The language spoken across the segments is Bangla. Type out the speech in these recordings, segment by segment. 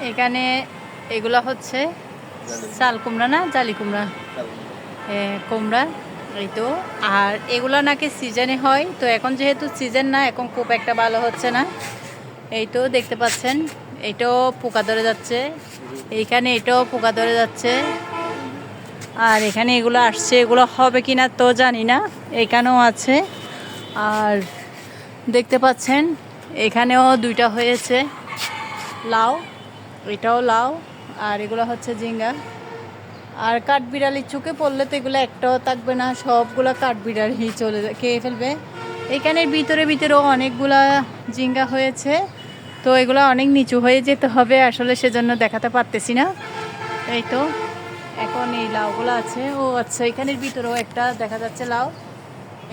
এখানে এগুলা হচ্ছে চাল কুমড়া না জালি কুমড়া, কুমড়া এই তো। আর এগুলো নাকি সিজনে হয়, তো এখন যেহেতু সিজন না, এখন খুব একটা ভালো হচ্ছে না। এই তো দেখতে পাচ্ছেন, এটাও পোকা ধরে যাচ্ছে, এইখানে এটাও পোকা ধরে যাচ্ছে। আর এখানে এগুলো আসছে, এগুলো হবে কিনা তো জানি না। এখানেও আছে, আর দেখতে পাচ্ছেন এখানেও দুইটা হয়েছে লাউ, এটাও লাউ। আর এগুলো হচ্ছে ঝিঙ্গা। আর কাঠবিড়ালির চোখে পড়লে তো এগুলো একটাও থাকবে না, সবগুলো কাঠবিড়ালি চলে খেয়ে ফেলবে। এখানের ভিতরেও অনেকগুলা ঝিঙ্গা হয়েছে, তো এগুলো অনেক নিচু হয়ে যেতে হবে আসলে, সেজন্য দেখাতে পারতেছি না। এই তো এখন এই লাউগুলো আছে। ও আচ্ছা, এখানের ভিতরেও একটা দেখা যাচ্ছে লাউ।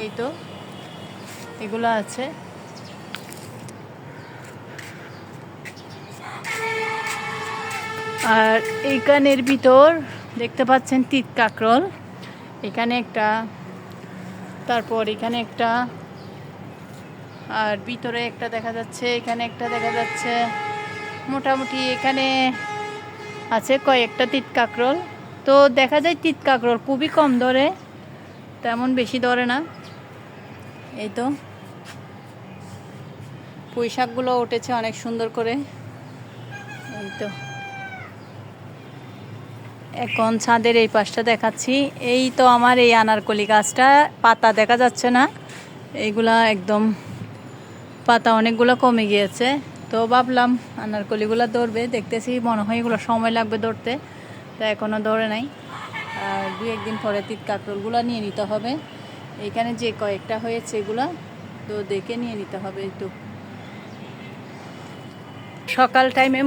এই তো এগুলো আছে। আর এইখানের ভিতর দেখতে পাচ্ছেন তিত কাঁকরোল, এখানে একটা, তারপর এখানে একটা, আর ভিতরে একটা দেখা যাচ্ছে, এখানে একটা দেখা যাচ্ছে। মোটামুটি এখানে আছে কয়েকটা তিত কাঁকরোল। তো দেখা যায় তিত কাঁকরোল খুবই কম ধরে, তেমন বেশি ধরে না। এই তো পুঁই শাকগুলো উঠেছে অনেক সুন্দর করে। এই তো এখন ছাদের এই পাশটা দেখাচ্ছি। এই তো আমার এই আনারকলি গাছটা, পাতা দেখা যাচ্ছে না, এইগুলা একদম পাতা অনেকগুলো কমে গিয়েছে। তো ভাবলাম আনারকলিগুলো ধরবে, দেখতেছি মনে হয় এগুলো সময় লাগবে ধরতে, তো এখনও ধরে নাই। আর 2-1 দিন পরে তিত কাঁকরোলগুলো নিয়ে নিতে হবে। এইখানে যে কয়েকটা হয়েছে এগুলা তো দেখে নিয়ে নিতে হবে। একটু সকাল টাইমে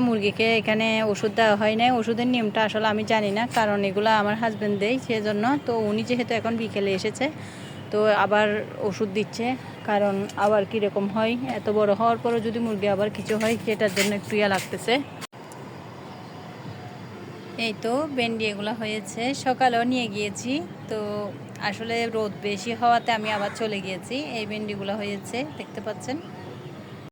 মুরগিকে এখানে ওষুধ দেওয়া হয় না। ওষুধের নিয়মটা আসলে আমি জানি না, কারণ এগুলো আমার হাজব্যান্ড দেয়, সেজন্য। তো উনি যেহেতু এখন বিকেলে এসেছে, তো আবার ওষুধ দিচ্ছে, কারণ আবার কীরকম হয়, এত বড় হওয়ার পরও যদি মুরগি আবার কিছু হয়, সেটার জন্য একটু ইয়া লাগতেছে। এই তো ভেন্ডি এগুলো হয়েছে, সকালেও নিয়ে গিয়েছি, তো আসলে রোদ বেশি হওয়াতে আমি আবার চলে গিয়েছি। এই ভেন্ডিগুলো হয়েছে দেখতে পাচ্ছেন।